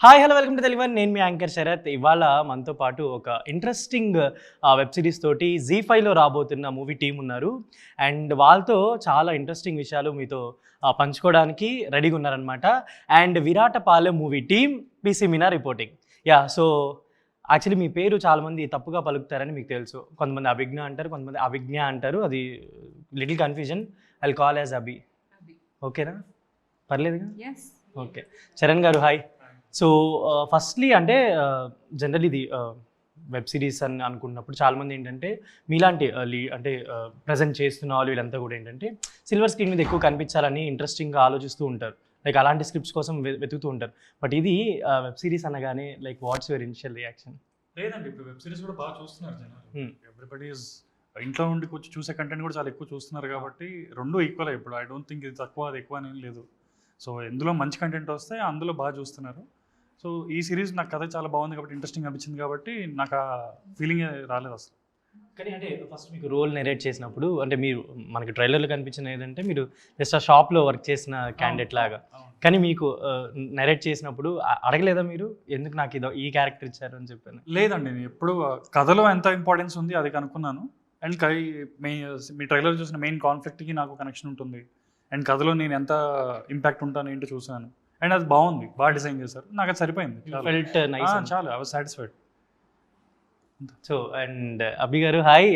Hi hello welcome to Telugu. నేను మీ anchor Sarath. ఇవాళ మనతో పాటు ఒక ఇంట్రెస్టింగ్ వెబ్ సిరీస్ తోటి జీ5లో రాబోతున్న మూవీ టీం ఉన్నారు. అండ్ వాళ్ళతో చాలా ఇంట్రెస్టింగ్ విషయాలు మీతో పంచుకోవడానికి రెడీగా ఉన్నారనమాట. And Viratapalem movie team P C Meena reporting. So actually మీ పేరు చాలామంది తప్పుగా పలుకుతారని మీకు తెలుసు. కొంతమంది అభిజ్ఞ అంటారు, కొంతమంది అభిజ్ఞ అంటారు. అది little confusion. I call as Abhi. ఓకేనా? పర్లేదుగా? ఓకే. చరణ్ గారు హాయ్. సో ఫస్ట్లీ అంటే జనరల్ ఇది వెబ్ సిరీస్ అని అనుకున్నప్పుడు చాలామంది ఏంటంటే మీలాంటి అంటే ప్రజెంట్ చేస్తున్న వాళ్ళు వీళ్ళంతా కూడా ఏంటంటే సిల్వర్ స్క్రీన్ మీద ఎక్కువ కనిపించాలని ఇంట్రెస్టింగ్గా ఆలోచిస్తూ ఉంటారు. లైక్ అలాంటి స్క్రిప్ట్స్ కోసం వెతుకుతూ ఉంటారు. బట్ ఇది వెబ్ సిరీస్ అనగానే like what's your initial reaction? లేదండి, ఇప్పుడు వెబ్ సిరీస్ కూడా బాగా చూస్తున్నారు జనాలు. ఎవ్రీబడి ఈజ్ ఇంట్లో ఉండి కొంచెం చూసే కంటెంట్ కూడా చాలా ఎక్కువ చూస్తున్నారు కాబట్టి రెండు ఈక్వల్. ఇప్పుడు ఐ డోంట్ థింక్ ఇది తక్కువ అది ఎక్కువ అని లేదు. సో ఎందులో మంచి కంటెంట్ వస్తే అందులో బాగా చూస్తున్నారు. సో ఈ సిరీస్ నాకు కథ చాలా బాగుంది కాబట్టి ఇంట్రెస్టింగ్ అనిపించింది కాబట్టి నాకు ఆ ఫీలింగ్ రాలేదు అసలు. కానీ అంటే ఫస్ట్ మీకు రోల్ నెరేట్ చేసినప్పుడు అంటే మీరు మనకి ట్రైలర్లో కనిపించిన ఏదంటే మీరు జస్ట్ ఆ షాప్లో వర్క్ చేసిన క్యాండిడేట్ లాగా. కానీ మీకు నెరేట్ చేసినప్పుడు అడగలేదా మీరు ఎందుకు నాకు ఇదో ఈ క్యారెక్టర్ ఇచ్చారు అని చెప్పాను? లేదండి, నేను ఎప్పుడు కథలో ఎంత ఇంపార్టెన్స్ ఉంది అది కనుక్కున్నాను. అండ్ మీ ట్రైలర్ చూసిన మెయిన్ కాన్ఫ్లిక్ట్కి నాకు కనెక్షన్ ఉంటుంది. అండ్ కథలో నేను ఎంత ఇంపాక్ట్ ఉంటాను ఏంటో చూసాను. అండ్ అది బాగుంది, బాగా డిజైన్ చేశారు. నాకు అది సరిపోయింది. చాలా I was satisfied. So and Abhi గారు హాయ్.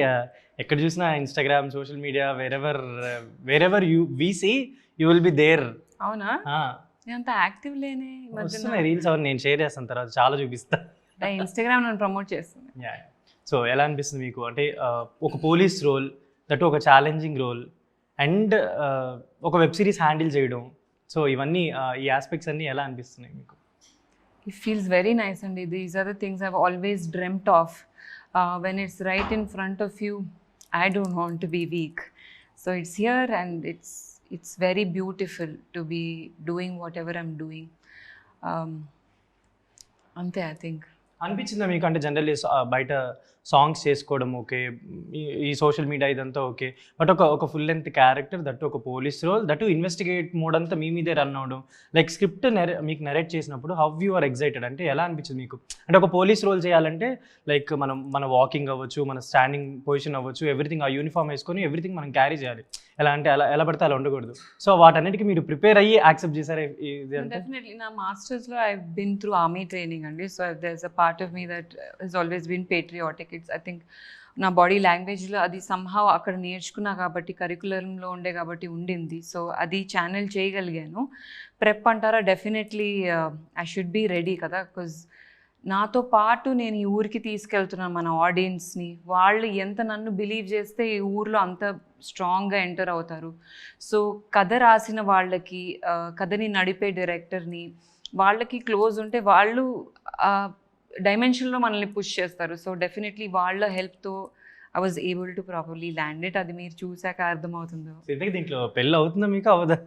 ఎక్కడ చూసినా Instagram, social media, wherever we see you will be there. అవునా? అంత యాక్టివ్ లేనే రీల్స్ అవన్నీ నేను షేర్ చేస్తాను, తర్వాత చాలా చూపిస్తా. ఇన్స్టాగ్రామ్ నన్ను ప్రమోట్ చేస్తుంది. సో ఎలా అనిపిస్తుంది మీకు అంటే ఒక పోలీస్ రోల్, దట్ ఒక ఛాలెంజింగ్ రోల్, అండ్ ఒక వెబ్ సిరీస్ హ్యాండిల్ చేయడం, సో ఇవన్నీ ఈ ఆస్పెక్ట్స్ అన్నీ ఎలా అనిపిస్తున్నాయి మీకు? It feels very nice, and these are the things I've always dreamt of. When it's right in front of you, I don't want to be weak. So it's here, and it's very beautiful to be doing whatever I'm doing. Ante, I think. అనిపించిందా మీకు అంటే generally బయట songs చేసుకోవడం okay, ఈ social media ఇదంతా okay, but ఒక full length character, that ఒక police role, that investigate mode అంతా మీ మీదే రన్ అవడం, లైక్ స్క్రిప్ట్ మీకు నెరేట్ చేసినప్పుడు హౌ యూ ఆర్ ఎక్సైటెడ్ అంటే ఎలా అనిపించింది మీకు? అంటే ఒక పోలీస్ రోల్ చేయాలంటే లైక్ మన వాకింగ్ అవ్వచ్చు, మన స్టాండింగ్ పొజిషన్ అవ్వచ్చు, ఎవ్రీథింగ్ ఆ యూనిఫామ్ వేసుకొని ఎవ్రీథింగ్ మనం క్యారీ చేయాలి. ఎలా అంటే ఎలా పడితే అలా ఉండకూడదు. సో వాటన్నిటికీ మీరు ప్రిపేర్ అయ్యి యాక్సెప్ట్ చేశారు ఇది అంటే? డెఫినెట్లీ నా మాస్టర్స్లో I been through army training అండి. So there's a part of me that has always been patriotic. I think నా బాడీ లాంగ్వేజ్లో అది సంహౌ అక్కడ నేర్చుకున్నా కాబట్టి, కరికులంలో ఉండే కాబట్టి ఉండింది. సో అది ఛానల్ చేయగలిగాను. ప్రెప్ అంటారా, definitely I should be ready కదా. బికాజ్ నాతో పాటు నేను ఈ ఊరికి తీసుకెళ్తున్నాను మన ఆడియన్స్ని. వాళ్ళు ఎంత నన్ను బిలీవ్ చేస్తే ఈ ఊర్లో అంత స్ట్రాంగ్గా ఎంటర్ అవుతారు. సో కథ రాసిన వాళ్ళకి, కథని నడిపే డైరెక్టర్ని, వాళ్ళకి క్లోజ్ ఉంటే వాళ్ళు డైమెన్షన్లో మనల్ని పుష్ చేస్తారు. సో డెఫినెట్లీ వాళ్ళ హెల్ప్తో I was able to properly land it. అది మీరు చూసాక అర్థమవుతుందో. దీంట్లో పెళ్ళి అవుతుందా మీకు, అవదా?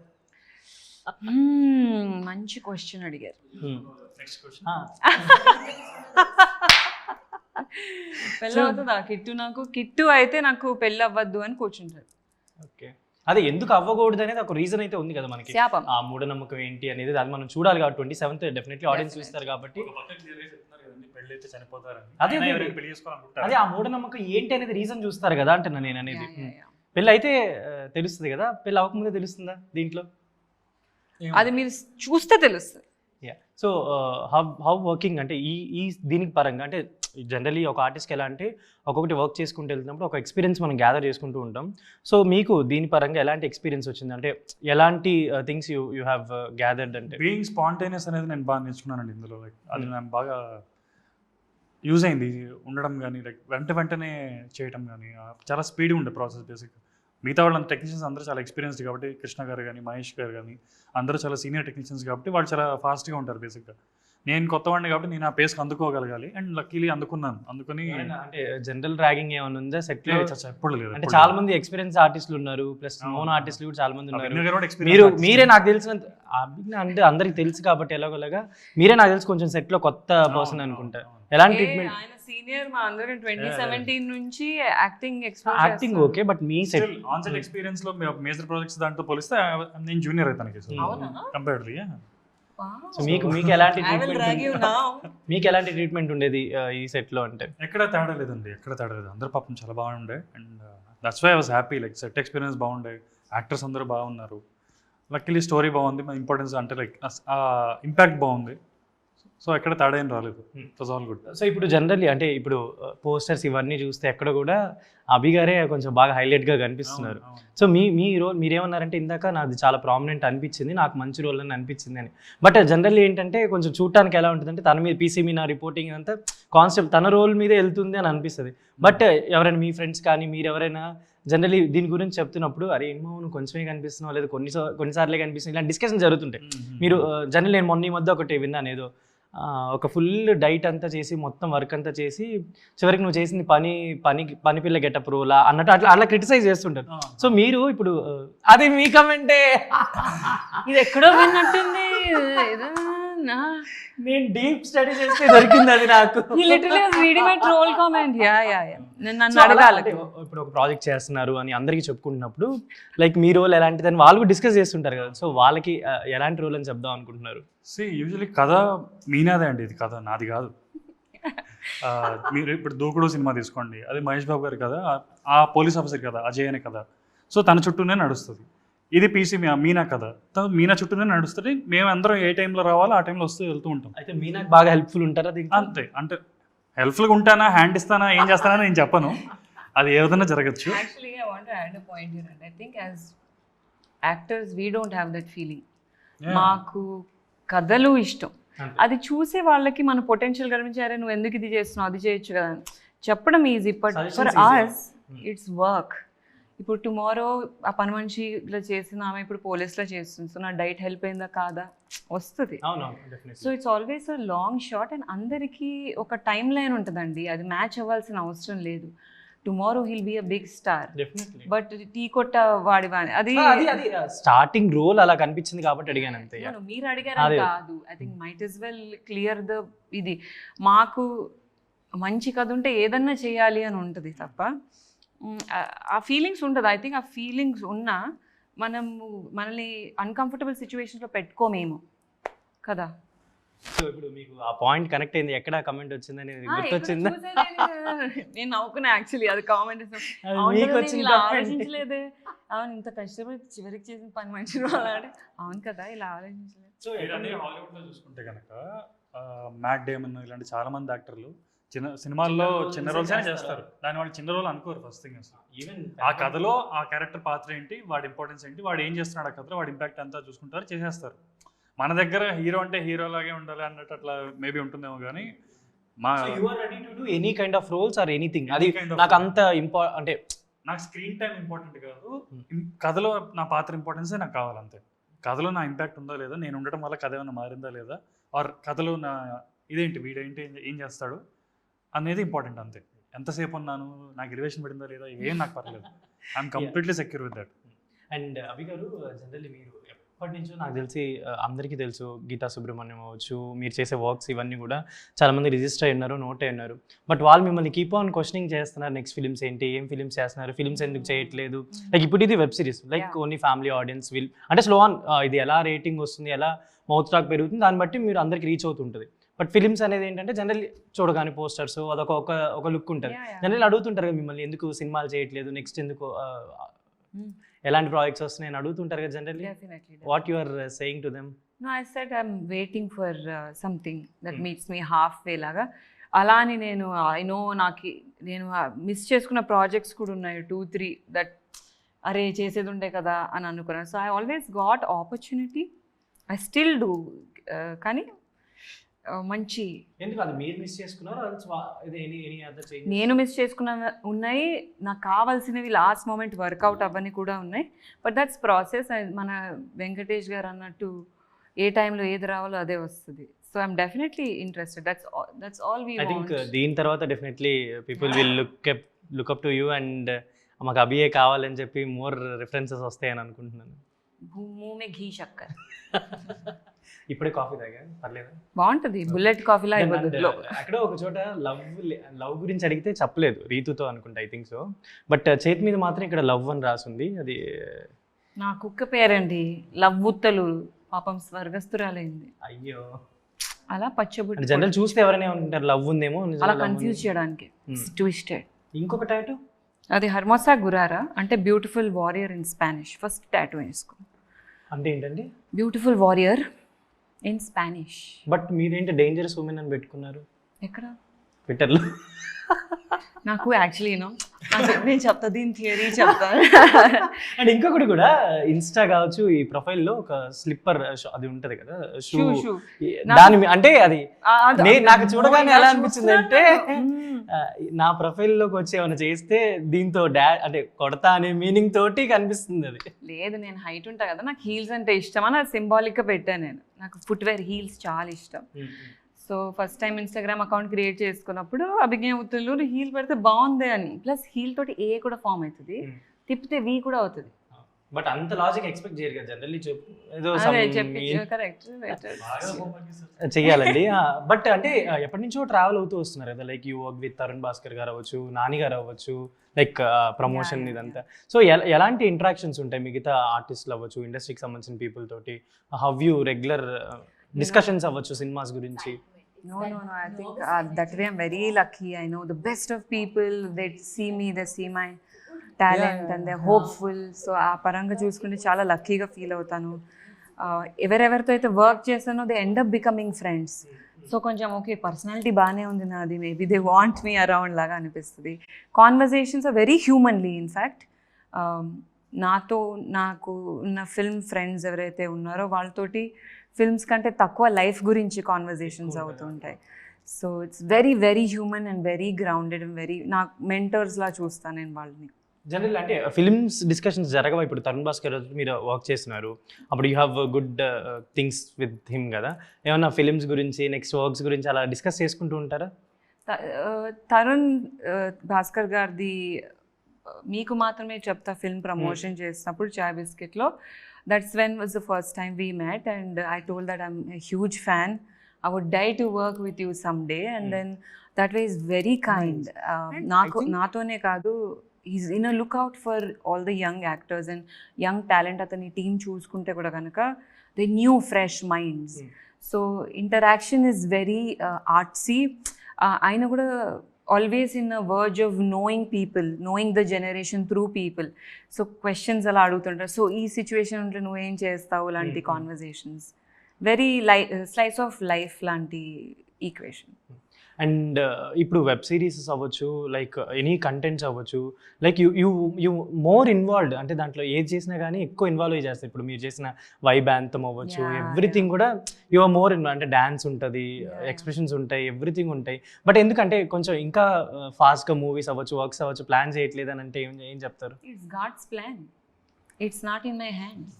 మంచి క్వశ్చన్ అడిగారు. Next question. పెళ్ళి అవుతుందా కిట్టు అయితే నాకు పెళ్ళి అవ్వద్దు అని కూర్చుంటారు. ఓకే, అదే ఎందుకు అవ్వకూడదు అనేది ఒక రీజన్ అయితే ఉంది కదా మనకి. ఆ మూఢనమ్మకం ఏంటి అనేది అది మనం చూడాలి కాబట్టి 27th డెఫినెట్లీ ఆడియన్స్ చూస్తారు కాబట్టి. అదే ఆ మూఢనమ్మకం ఏంటి అనేది రీజన్ చూస్తారు కదా అంటున్నా నేను అనేది. పెళ్ళి అయితే తెలుస్తుంది కదా, పెళ్ళి అవ్వకముందే తెలుస్తుందా దీంట్లో? అది మీరు చూస్తే తెలుస్తుంది. సో హౌ వర్కింగ్ అంటే ఈ దీనికి పరంగా అంటే జనరలీ ఒక ఆర్టిస్ట్కి ఎలా అంటే ఒక్కొక్కటి వర్క్ చేసుకుంటూ వెళ్తున్నప్పుడు ఒక ఎక్స్పీరియన్స్ మనం గ్యాదర్ చేసుకుంటూ ఉంటాం. సో మీకు దీని పరంగా ఎలాంటి ఎక్స్పీరియన్స్ వచ్చింది అంటే ఎలాంటి థింగ్స్ యూ హ్యావ్ గ్యాదర్డ్? అంటే బీయింగ్ స్పాంటేనియస్ అనేది నేను బాగా నేర్చుకున్నానండి ఇందులో. లైక్ అది నాకు బాగా యూజ్ అయింది ఉండడం కానీ, లైక్ వెంటనే చేయటం కానీ. చాలా స్పీడ్గా ఉండే ప్రాసెస్ బేసిక్గా. మిగతా వాళ్ళ టెక్నీషియన్స్ అందరూ చాలా ఎక్స్పీరియన్స్డ్ కాబట్టి, కృష్ణ గారు కానీ, మహేష్ గారు కానీ అందరూ చాలా సీనియర్ టెక్నీషియన్స్ కాబట్టి వాళ్ళు చాలా ఫాస్ట్గా ఉంటారు బేసిక్గా. నేను కొత్త వాడిని కాబట్టి నేను ఆ పేస్కి అందుకోగలగాలి. అండ్ లక్కీలీ అందుకుని అంటే జనరల్ ర్యాగింగ్ ఏమైనా ఉందా సెట్లో? ఎప్పుడు లేదు. అంటే చాలా మంది ఎక్స్పీరియన్స్ ఆర్టిస్టులు ఉన్నారు, ప్లస్ నోన్ ఆర్టిస్టులు కూడా చాలా మంది ఉన్నారు. మీరే నాకు తెలిసినంత అంటే అందరికి తెలుసు కాబట్టి ఎలాగోలాగా మీరే నాకు తెలిసి కొంచెం సెట్లో కొత్త పర్సన్ అనుకుంటా. ఎలాంటి ట్రీట్మెంట్? సీనియర్ మా అందరం 2017 నుంచి acting okay, but me set on set experience లో మేజర్ ప్రాజెక్ట్స్ దాంతో పోలిస్తే నేను జూనియర్ అవుతాను కంపేర్డ్లీ. సో మీకు ఎలాంటి I will drag you treatment now. మీకు ఎలాంటి ట్రీట్మెంట్ ఉండేది ఈ సెట్లో అంటే? ఎక్కడ తేడా లేదండి, ఎక్కడ తేడా లేదు. అందరు పాపం చాలా బాగుండే. And that's why I was happy. Like set experience బాగుండే, యాక్టర్స్ అందరూ బాగున్నారు. లక్కీలీ స్టోరీ బాగుంది, మా ఇంపార్టెన్స్ అంటే లైక్ ఇంపాక్ట్ బాగుంది. సో ఎక్కడ తేడా ఏం రాలేదు. It was all good. So ఇప్పుడు జనరల్లీ అంటే ఇప్పుడు పోస్టర్స్ ఇవన్నీ చూస్తే ఎక్కడ కూడా అభి గారే కొంచెం బాగా హైలైట్గా కనిపిస్తున్నారు. సో మీ రోల్ మీరేమన్నారంటే ఇందాక నాది చాలా ప్రామినెంట్ అనిపించింది, నాకు మంచి రోల్ అని అనిపించింది అని. బట్ జనరల్లీ ఏంటంటే కొంచెం చూడటానికి ఎలా ఉంటుందంటే తన మీద పీసీ మీ నా రిపోర్టింగ్ అంతా కాన్సెప్ట్ తన రోల్ మీదే వెళ్తుంది అని అనిపిస్తుంది. బట్ ఎవరైనా మీ ఫ్రెండ్స్ కానీ మీరు ఎవరైనా జనరల్లీ దీని గురించి చెప్తున్నప్పుడు అరే ఏమో నువ్వు కొంచెమే కనిపిస్తున్నావు లేదా కొన్నిసార్లే కనిపిస్తున్నావు ఇలాంటి డిస్కషన్ జరుగుతుంటాయి. మీరు జనరల్ నేను మొన్న ఈ మధ్య ఒకటి విన్నాను, ఏదో ఒక ఫుల్ డైట్ అంతా చేసి మొత్తం వర్క్ అంతా చేసి చివరికి నువ్వు చేసింది పని పిల్ల గెటప్ రోలా అన్నట్టు అట్లా క్రిటిసైజ్ చేస్తుంటారు. సో మీరు ఇప్పుడు అది మీ కమెంటే. ఇది ఎక్కడో విన్నట్టుంది. నేను డీప్ స్టడీ చేస్తే దొరికింది అది నాకు. నన్ను అడగాలి. ఇప్పుడు ఒక ప్రాజెక్ట్ చేస్తున్నారు అని అందరికీ చెప్పుకుంటున్నప్పుడు లైక్ మీ రోల్ ఎలాంటిదని వాళ్ళు కూడా డిస్కస్ చేస్తుంటారు కదా. సో వాళ్ళకి ఎలాంటి రోల్ అని చెప్దాం అనుకుంటున్నారు? యూజువలీ కథ మీనాదే అండి, ఇది కథ నాది కాదు. మీరు ఇప్పుడు దూకుడు సినిమా తీసుకోండి, అది మహేష్ బాబు గారి కథ, ఆ పోలీస్ ఆఫీసర్ కదా అజయ్ అనే కథ. సో తన చుట్టూనే నడుస్తుంది. ఇది పీసీ మీనా కథ, మీనా చుట్టూనే నడుస్తుంది. మేము అందరం ఏ టైంలో రావాలో ఆ టైంలో వస్తూ వెళ్తూ ఉంటాం. అయితే మీనాకి బాగా హెల్ప్ఫుల్ ఉంటారా? అంతే. అంటే హెల్ప్ఫుల్గా ఉంటానా, హ్యాండ్ ఇస్తానా, ఏం చేస్తానా నేను చెప్పను, అది ఏదైనా జరగచ్చు. Actually, I want to add a point here, and I think as actors we don't have that feeling. మాకు కథలు ఇష్టం, అది చూసే వాళ్ళకి మన పొటెన్షియల్ కనిపించారే నువ్వు ఎందుకు ఇది చేస్తున్నావు అది చేయొచ్చు కదా చెప్పడం easy. But for us it's work. ఇప్పుడు టుమారో ఆ పని మనిషి ఇట్లా చేసిన ఆమె ఇప్పుడు పోలీస్లో చేస్తుంది, సో నా డైట్ హెల్ప్ అయిందా కాదా వస్తుంది. So it's always a long shot. And అందరికీ ఒక టైం లైన్ ఉంటుందండి, అది మ్యాచ్ అవ్వాల్సిన అవసరం లేదు. Tomorrow he'll be a big star, but tea కొట్ట వాడి అది స్టార్టింగ్ రోల్ అలా కనిపించింది కాబట్టి అడిగాను అంతే. మీరు అడిగారు కాదు. I think might is well clear the ఇది. మాకు మంచి కథ ఉంటే ఏదన్నా చేయాలి అని ఉంటుంది తప్ప ఆ ఫీలింగ్స్ ఉంటుంది. ఐ థింక్ ఆ ఫీలింగ్స్ ఉన్నా మనల్ని అన్కంఫర్టబుల్ సిచ్యువేషన్స్లో పెట్టుకోమేమో కదా. సో ఇప్పుడు మీకు ఆ పాయింట్ కనెక్ట్ అయింది, ఎక్కడ కమెంట్ వచ్చిందని గుర్తొచ్చిందా? నేను నవ్వుకున్నా యాక్చువల్లీ, అది కామెంట్ ఆలోచించలేదే. అవును, ఇంత కష్టపడి చివరికి చేసిన పని మంచి అంటే అవును కదా, ఇలా ఆలోచించలేదు. సో హాలీవుడ్లో చూసుకుంటే కనుక మ్యాట్ డేమన్ ఇలాంటి చాలా మంది యాక్టర్లు చిన్న సినిమాల్లో చిన్న రోల్స్ చేస్తారు. దాని వాళ్ళు చిన్న రోల్ అనుకోరు ఫస్ట్ థింగ్. అసలు ఈవెన్ ఆ కథలో ఆ క్యారెక్టర్ పాత్ర ఏంటి, వాడి ఇంపార్టెన్స్ ఏంటి, వాడు ఏం చేస్తున్నాడు ఆ కథలో, వాడి ఇంపాక్ట్ అంతా చూసుకుంటారు, చేసేస్తారు. మన దగ్గర హీరో అంటే హీరో లాగే ఉండాలి అన్నట్టు అట్లా మేబీ ఉంటుందేమో కానీ any kind of roles or anything అది నాకు అంత అంటే నాకు స్క్రీన్ టైం ఇంపార్టెంట్ కాదు, కథలో నా పాత్ర ఇంపార్టెన్సే నాకు కావాలి అంతే. కథలో నా ఇంపాక్ట్ ఉందా లేదా, నేను ఉండటం వల్ల కథ ఏమైనా మారిందా లేదా, ఆర్ కథలో నా ఇదేంటి వీడేంటి ఏం చేస్తాడు అనేది ఇంపార్టెంట్ అంతే. ఎంతసేపు ఉన్నాను, నాకు ఎలివేషన్ పడిందా లేదా ఏం నాకు పర్లేదు, I'm completely secure with that. And Abhi గారు జనరల్లీ మీరు ఎప్పటి నుంచో నాకు తెలిసి అందరికీ తెలుసు, గీతా సుబ్రహ్మణ్యం అవ్వచ్చు, మీరు చేసే వర్క్స్ ఇవన్నీ కూడా చాలామంది రిజిస్టర్ అయి ఉన్నారు, నోట్ అయి ఉన్నారు. బట్ వాళ్ళు మిమ్మల్ని కీప్ ఆన్ క్వశ్చనింగ్ చేస్తున్నారు, నెక్స్ట్ ఫిలిమ్స్ ఏంటి, ఏం ఫిలిమ్స్ చేస్తున్నారు, ఫిలిమ్స్ ఎందుకు చేయట్లేదు. లైక్ ఇప్పుడు ఇది web series, like only family audience will అంటే స్లో ఆన్, ఇది ఎలా రేటింగ్ వస్తుంది, ఎలా మౌత్ టాక్ పెరుగుతుంది, దాన్ని బట్టి మీరు అందరికి రీచ్ అవుతుంటుంది. బట్ ఫిలిమ్స్ అనేది ఏంటంటే జనరల్లీ చూడగానే పోస్టర్స్ అదొక ఒక లుక్ ఉంటుంది. జనరల్లీ అడుగుతుంటారు కదా మిమ్మల్ని, ఎందుకు సినిమాలు చేయట్లేదు, నెక్స్ట్ ఎందుకు ఎలాంటి ప్రాజెక్ట్స్ వస్తున్నాయని అడుగుతుంటారు కదా generally. What you are saying to them? No, I said I'm waiting for something that meets me halfway లాగా. అలా అని నేను నేను మిస్ చేసుకున్న ప్రాజెక్ట్స్ కూడా ఉన్నాయి 2-3 దట్ అరే చేసేది ఉండే కదా అని అనుకున్నాను. So I always got opportunity, I still do. కానీ మంచి ఎందుకు అది మీరు మిస్ చేసుకున్నారు, నేను మిస్ చేసుకున్న ఉన్నాయి, నాకు కావాల్సినవి లాస్ట్ మూమెంట్ వర్కౌట్ అవ్వని కూడా ఉన్నాయి. But that's process. మన వెంకటేష్ గారు అన్నట్టు ఏ టైంలో ఏది రావాలో అదే వస్తుంది. So I'm definitely interested. That's all we want. I think దీని తర్వాత definitely people will look up to you and మాకు అభియే కావాలని చెప్పి మోర్ రిఫరెన్సెస్ వస్తాయని అనుకుంటున్నాను. మూమే ఘీ చక్కర్. ఇప్పుడే కాఫీ తాగా పర్లేదు, బాగుంటుంది బుల్లెట్ కాఫీలా. అక్కడ ఒక చోట లవ్ గురించి అడిగితే చెప్పలేదు, రీతుతో అనుకుంటా, ఐ థింక్ సో. బట్ చేతి మీద మాత్రం ఇక్కడ లవ్ అని రాసింది, అది నా కుక్క పేరండి. లవ్ ఉత్తలు పాపం స్వర్గస్థురాలైంది. అయ్యో, అలా పచ్చబుట్టి జనరల్ చూస్తే ఎవరైనా ఉంటారు లవ్ ఉందేమో, నిజంగా అలా love కన్ఫ్యూజ్ ఉంది. చేయడానికి ట్విస్టెడ్. ఇంకొక టాటూ అది హర్మోసా గురారా అంటే beautiful warrior in Spanish. First tattoo వేసుకో. అంటే ఏంటండి? Beautiful warrior in Spanish. But మీరేంటి డేంజరస్ ఉమెన్ అని పెట్టుకున్నారు ఎక్కడ? ట్విట్టర్లో? నాకు యాక్చువల్లీ నేను చెప్తా, దీని థియరీ చెప్తా. అండ్ ఇంకొకటి కూడా, ఇన్స్టా కావచ్చు, ఈ ప్రొఫైల్లో ఒక స్లిప్పర్ అది ఉంటది కదా, షూ. Shoe. దాని అంటే అది నాకు చూడగానే ఎలా అనిపించింది అంటే, నా ప్రొఫైల్లోకి వచ్చి ఏమైనా చేస్తే దీంతో అంటే కొడతా అనే మీనింగ్ తోటి కనిపిస్తుంది అది. లేదు, నేను హైట్ ఉంటా కదా, నాకు హీల్స్ అంటే ఇష్టం అని అది సింబాలిక్గా పెట్టాను నేను. నాకు ఫుట్వేర్ హీల్స్ చాలా ఇష్టం. So first time Instagram account create చేసుకున్నప్పుడు అభిజ్ఞాతులు హీల్ పెడితే బాగుంది అని, ప్లస్ హీల్ తోటి ఏ కూడా ఫామ్ అవుతుంది, తిప్పితే వి కూడా అవుతుంది. బట్ అంత లాజిక్ ఎక్స్పెక్ట్ చేయరు కదా జనరల్లీ, ఏదో కరెక్ట్ చెయ్యాలండి. బట్ అంటే ఎప్పటి నుంచో ట్రావెల్ అవుతూ వస్తున్నారు కదా, like you work with Tarun Bhaskar గారు అవ్వచ్చు, నాని గారు అవ్వచ్చు, లైక్ ప్రమోషన్ ఇదంతా. సో ఎలాంటి ఇంటరాక్షన్స్ ఉంటాయి మిగతా ఆర్టిస్టులు అవ్వచ్చు, ఇండస్ట్రీకి సంబంధించిన పీపుల్ తోటి? హౌ యూ రెగ్యులర్ డిస్కషన్స్ అవ్వచ్చు సినిమాస్ గురించి? No, I think that way I'm very lucky. I know the best of people. They see me, they see my talent and they're hopeful. So ఆ పరంగా చూసుకుంటే చాలా లక్కీగా feel అవుతాను. ఎవరెవరితో అయితే వర్క్ చేస్తానో they end up becoming friends. So కొంచెం ఓకే, పర్సనాలిటీ బాగానే ఉంది నాది, maybe they want me around లాగా అనిపిస్తుంది. Conversations are very humanly. In fact నాకు ఉన్న ఫిల్మ్ ఫ్రెండ్స్ ఎవరైతే ఉన్నారో వాళ్ళతోటి ఫిల్మ్స్ కంటే తక్కువ లైఫ్ గురించి కాన్వర్జేషన్స్ అవుతుంటాయి. So it's very very human and very grounded and very, నాకు మెంటర్స్లా చూస్తాను నేను వాళ్ళని. జనరల్ అంటే ఫిల్మ్స్ డిస్కషన్స్ జరగవా? ఇప్పుడు తరుణ్ భాస్కర్ మీరు వర్క్ చేస్తున్నారు, అప్పుడు you have good things with him కదా, ఏమన్నా ఫిల్మ్స్ గురించి నెక్స్ట్ వర్క్స్ గురించి అలా డిస్కస్ చేసుకుంటూ ఉంటారా? తరుణ్ భాస్కర్ గారిది మీకు మాత్రమే చెప్తా ఫిల్మ్ ప్రమోషన్ చేసినప్పుడు చాయ్ బిస్కెట్లో, that's when was the first time we met and I told that I'm a huge fan, I would die to work with you someday. And then that way is very kind. నాతోనే కాదు, he's in a lookout for all the young actors and young talent. అతని team చూసుకుంటే కూడా కనుక they new fresh minds. So interaction is very artsy. ఆయన కూడా always in a verge of knowing people, knowing the generation through people. So questions ala adugutuntaru, so ee situation unte nu em chestavu lanti conversations, very slice of life lanti equation. And ఇప్పుడు web serieses అవ్వచ్చు, like any contents అవ్వచ్చు, like you more involved, అంటే దాంట్లో ఏది చేసినా కానీ ఎక్కువ involve అయ్యి చేస్తారు. ఇప్పుడు మీరు చేసిన వైబాంతం అవ్వచ్చు, ఎవ్రీథింగ్ కూడా యు ఆర్ మోర్ ఇన్వాల్వ్, అంటే డ్యాన్స్ ఉంటుంది, ఎక్స్ప్రెషన్స్ ఉంటాయి, ఎవ్రీథింగ్ ఉంటాయి. బట్ ఎందుకంటే కొంచెం ఇంకా ఫాస్ట్గా మూవీస్ అవ్వచ్చు, వర్క్స్ అవ్వచ్చు ప్లాన్ చేయట్లేదు అని అంటే ఏం చెప్తారు? It's God's plan, it's not in my hands.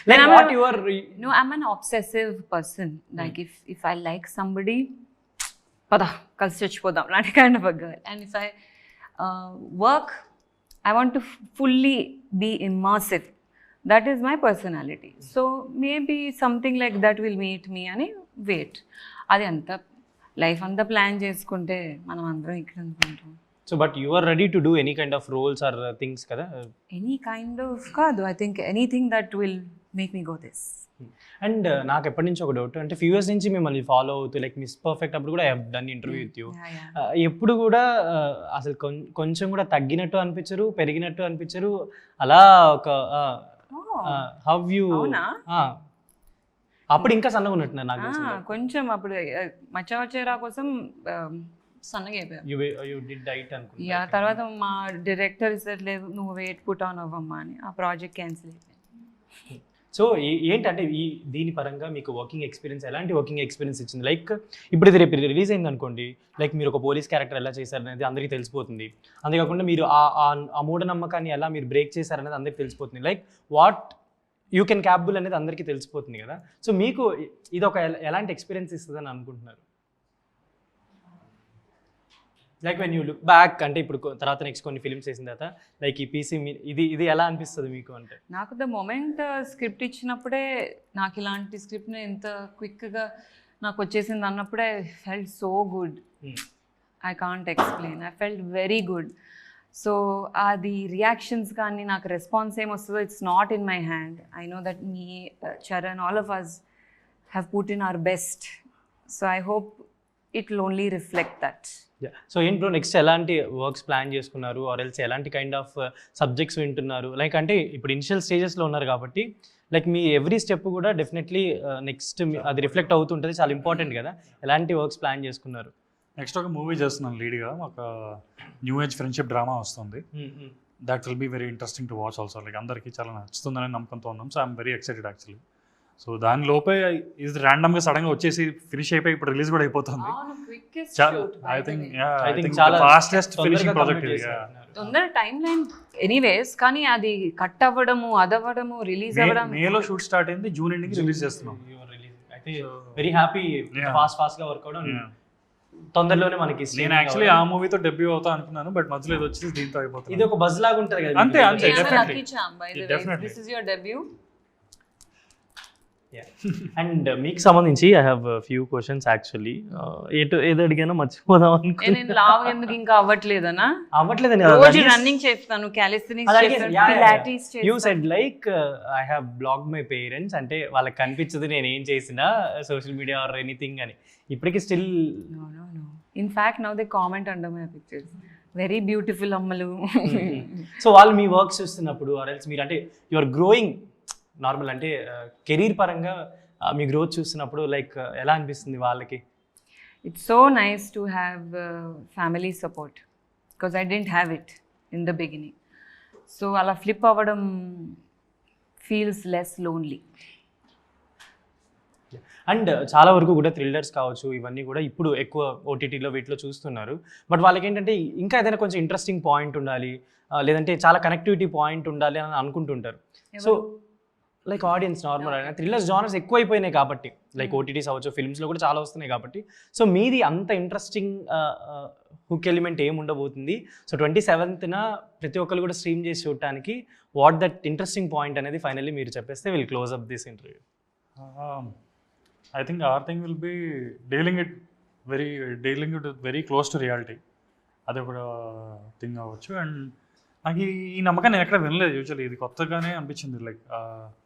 Like what you are... No, I'm an obsessive person. Like if I like somebody, pada kalsi chachipodam, that kind of a girl. And if I work, I want to fully be immersive. That is my personality. So maybe something like that will meet me ani wait. Adi anta life anta plan cheskunte manam andram ikkada anukuntam. So but you are ready to do any kind of roles or things kada? Any kind of kaadu, I think anything that will make me go this. And నాకు ఎప్పటి నుంచి ఒక doubt, అంటే few years నుంచి మిమ్మల్ని follow అవుతూ, like miss perfect అప్పుడు కూడా I have done interview with you. ఎప్పుడు కూడా అసలు కొంచెం కూడా తగ్గినట్టు అనిపించరు, పెరిగినట్టు అనిపించరు, అలా ఒక హౌ యూ, అప్పుడు ఇంకా సన్నగా ఉన్నట్టున్నారు నాకు కొంచెం. అప్పుడు మచ్చవచ్చేరా కోసం సన్నగా అయిపోయాను. తర్వాత మా డైరెక్టర్ ఇసట్లేదు, నువ్వు వెయిట్ పుట్ ఆన్ అవ్వమ్మా అని, ఆ ప్రాజెక్ట్ క్యాన్సిల్ అయిపోయింది. సో ఏంటంటే దీని పరంగా మీకు వర్కింగ్ ఎక్స్పీరియన్స్, ఎలాంటి వర్కింగ్ ఎక్స్పీరియన్స్ ఇచ్చింది? లైక్ ఇప్పుడు ఇది రేపు రిలీజ్ అయింది అనుకోండి, లైక్ మీరు ఒక పోలీస్ క్యారెక్టర్ ఎలా చేశారనేది అందరికీ తెలిసిపోతుంది. అంతేకాకుండా మీరు ఆ మూఢనమ్మకాన్ని ఎలా మీరు బ్రేక్ చేశారనేది అందరికీ తెలిసిపోతుంది. Like what you can capable అనేది అందరికీ తెలిసిపోతుంది కదా. సో మీకు ఇది ఒక ఎలాంటి ఎక్స్పీరియన్స్ ఇస్తుందని అనుకుంటున్నారు? Like when you look back, అంటే ఇప్పుడు తర్వాత నెక్స్ట్ కొన్ని ఫిల్మ్స్ చేసిన తర్వాత లైక్ ఈ పీసీ ఇది ఎలా అనిపిస్తుంది మీకు? అంటే నాకు ద మొమెంట్ స్క్రిప్ట్ ఇచ్చినప్పుడే, నాకు ఇలాంటి స్క్రిప్ట్ని ఎంత క్విక్గా నాకు వచ్చేసింది అన్నప్పుడే felt so good. I can't explain, I felt very good. So అది రియాక్షన్స్ కానీ నాకు రెస్పాన్స్ ఏమొస్తుందో it's not in my hand. I know that me Charan all of us have put in our best. So I hope it will only reflect that. So ఏంటి bro next ఎలాంటి works plan చేసుకున్నారు, or else ఎలాంటి kind of subjects వింటున్నారు? Like అంటే ఇప్పుడు initial స్టేజెస్లో ఉన్నారు కాబట్టి లైక్ మీ ఎవ్రీ స్టెప్ కూడా డెఫినెట్లీ నెక్స్ట్ అది రిఫ్లెక్ట్ అవుతుంటుంది, చాలా ఇంపార్టెంట్ కదా. ఎలాంటి వర్క్స్ ప్లాన్ చేసుకున్నారు? నెక్స్ట్ ఒక మూవీ చేస్తున్నాను లీడ్గా, ఒక న్యూ ఏజ్ ఫ్రెండ్షిప్ డ్రామా వస్తుంది. That will be very interesting to watch also. Like అందరికీ చాలా నచ్చుతుందని నమ్మకంతో ఉన్నాం. So I'm very excited actually. So దాని లోపే ఇది ర్యాండమ్గా సడన్గా వచ్చేసి ఫినిష్ అయిపోయి ఇప్పుడు రిలీజ్ కూడా అయిపోతుంది. ఐ థింక్ చాలా ఫాస్టెస్ట్ ఫినిషింగ్ ప్రాజెక్ట్ ఇది. తొందర టైం లైన్ ఎనీవేస్, కానీ అది కట్ అవ్వడము అదవ్వడము రిలీజ్ అవ్వడం. మేలో షూట్ స్టార్ట్ అయింది, జూన్ ఎండింగ్ రిలీజ్ చేస్తున్నాం. అయితే వెరీ హ్యాపీ, ఫాస్ట్గా వర్క్ అవడం తొందరలోనే మనకి. నేను యాక్చువల్లీ ఆ మూవీతో డెబ్యూ అవుతా అనుకున్నాను, బట్ మధ్యలో ఇది వచ్చేసి దీంతో అయిపోతుంది. ఇది ఒక బజ్ లాగా ఉంటుంది కదా. అంతే అంతే, definitely. This is your debut. And మీకు సంబంధించి I have few questions actually. ఏదో అడిగానో మర్చిపోదాం అనుకున్నాను. నేను లావు ఎందుకు ఇంకా అవ్వట్లేదనా? అవ్వట్లేదని రోజు రన్నింగ్ చేస్తాను, కాలిస్థెనిక్స్ చేస్తాను, పిలాటిస్ చేస్తాను. You said like I have blocked my parents, అంటే వాళ్ళకి కనిపించదు నేను ఏం చేసినా సోషల్ మీడియా ఆర్ ఎనీథింగ్ అని. ఇప్పటికీ still no. In fact, now they comment under my pictures. Very beautiful అమ్మలు. సో వాళ్ళు మీ వర్క్స్ చూస్తున్నప్పుడు ఆర్ ఎల్స్ మీరు అంటే యు ఆర్ గ్రోయింగ్ నార్మల్ అంటే కెరీర్ పరంగా మీ గ్రోత్ చూస్తున్నప్పుడు లైక్ ఎలా అనిపిస్తుంది వాళ్ళకి? It's so nice to have family support because I didn't have it in the beginning. So అలా ఫ్లిప్ అవ్వడం feels less lonely. అండ్ చాలా వరకు కూడా థ్రిల్లర్స్ కావచ్చు ఇవన్నీ కూడా ఇప్పుడు ఎక్కువ ఓటీటీలో వీటిలో చూస్తున్నారు. బట్ వాళ్ళకి ఏంటంటే ఇంకా ఏదైనా కొంచెం ఇంట్రెస్టింగ్ పాయింట్ ఉండాలి, లేదంటే చాలా కనెక్టివిటీ పాయింట్ ఉండాలి అని అనుకుంటుంటారు. సో లైక్ ఆడియన్స్ నార్మల్ అయినా థ్రిల్లర్స్ జానర్స్ ఎక్కువైపోయినాయి కాబట్టి, లైక్ ఓటీటీస్ అవ్వచ్చు, ఫిల్మ్స్లో కూడా చాలా వస్తున్నాయి కాబట్టి. సో మీది అంత ఇంట్రెస్టింగ్ హుక్ ఎలిమెంట్ ఏమి ఉండబోతుంది? సో 27th ప్రతి ఒక్కరు కూడా స్ట్రీమ్ చేసి చూడటానికి వాట్ దట్ ఇంట్రెస్టింగ్ పాయింట్ అనేది ఫైనల్లీ మీరు చెప్పేస్తే will close up this interview. I think our thing will be dealing it very close to reality. అదే కూడా థింగ్ అవ్వచ్చు. అండ్ నాకు ఈ నమ్మకం నేను ఎక్కడ వినలేదు యూజువల్లీ, ఇది కొత్తగానే అనిపించింది. లైక్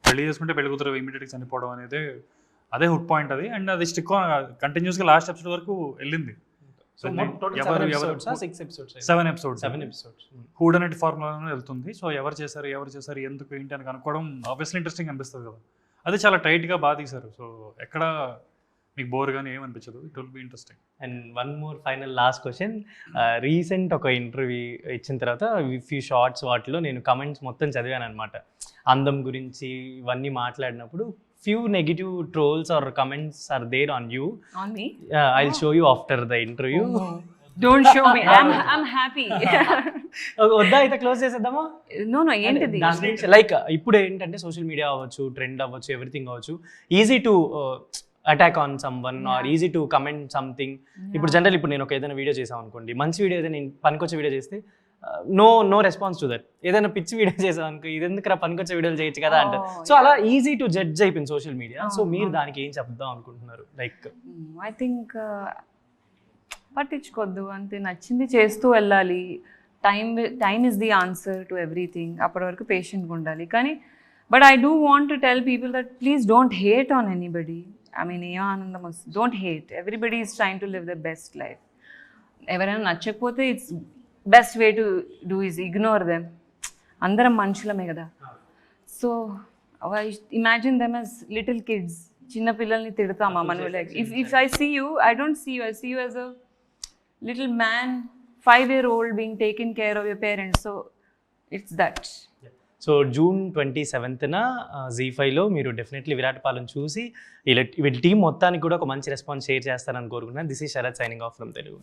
పెళ్లి చేసుకుంటే పెళ్లి కూతురు ఇమీడియట్గా చనిపోవడం అనేది అదే హుక్ పాయింట్ అది. అండ్ అది స్టిక్ కంటిన్యూస్గా లాస్ట్ ఎపిసోడ్ వరకు వెళ్ళింది. సో 7 ఎపిసోడ్స్ హూడ్ అనేది ఫార్ములాలో వెళ్తుంది. సో ఎవరు చేశారు ఎందుకు ఏంటి అని కనుక్కోవడం ఆబ్వియస్లీ ఇంట్రెస్టింగ్ అనిపిస్తుంది కదా. అది చాలా టైట్గా బాగా తీశారు. సో ఎక్కడ మీకు బోర్ కానీ ఏమనిపించదు, it will be interesting. And one more final last question. Recent ఒక ఇంటర్వ్యూ ఇచ్చిన తర్వాత ఫ్యూ షార్ట్స్ వాటిలో నేను కమెంట్స్ మొత్తం చదివాను అనమాట. అందం గురించి ఇవన్నీ మాట్లాడినప్పుడు few negative trolls or comments or there on you. I will show you after the interview. Don't show me. I'm happy. వద్దా అయితే క్లోజ్ చేసేద్దామా? No, ఏంటిది? లైక్ ఇప్పుడు ఏంటంటే సోషల్ మీడియా అవ్వచ్చు, ట్రెండ్ అవ్వచ్చు, ఎవ్రీథింగ్ అవ్వచ్చు, easy to attack on some one or easy to comment something. ఇప్పుడు జనరల్ ఇప్పుడు నేను ఒక ఏదైనా వీడియో చేసాను అనుకోండి, మంచి వీడియో ఏదైనా పనికొచ్చే వీడియో చేస్తే నో రెస్పాన్స్ టు దట్. ఏదైనా పిచ్చి వీడియో చేసాం అనుకో, ఇది ఎందుకు పనికొచ్చే వీడియోలు చేయొచ్చు కదా అంట. సో అలా ఈజీ టు జడ్జ్ అయిపోయింది సోషల్ మీడియా. సో మీరు దానికి ఏం చెప్దాం అనుకుంటున్నారు? లైక్ ఐ థింక్ పట్టించుకోవద్దు, అంతే, నచ్చింది చేస్తూ వెళ్ళాలి. Time is the answer to everything. అప్పటి వరకు పేషెంట్గా ఉండాలి. కానీ but I do want to tell people that please don't hate on anybody. I mean ఏం ఆనందం వస్తుంది, don't hate. Everybody is trying to live the best life. ఎవరైనా నచ్చకపోతే it's best way to do is ignore them. అందరం మనుషులమే కదా. So imagine them as little kids. చిన్న పిల్లల్ని తిడతామా మనం? Like if I see you, I don't see you, I see you as a little man, 5-year-old being taken care of your parents. So it's that. So June 27th ZEE5లో మీరు definitely Virat Palem చూసి వీళ్ళ team మొత్తానికి కూడా ఒక మంచి response share చేస్తారని కోరుకుంటున్నాను. This is Sharath signing off from Telugu.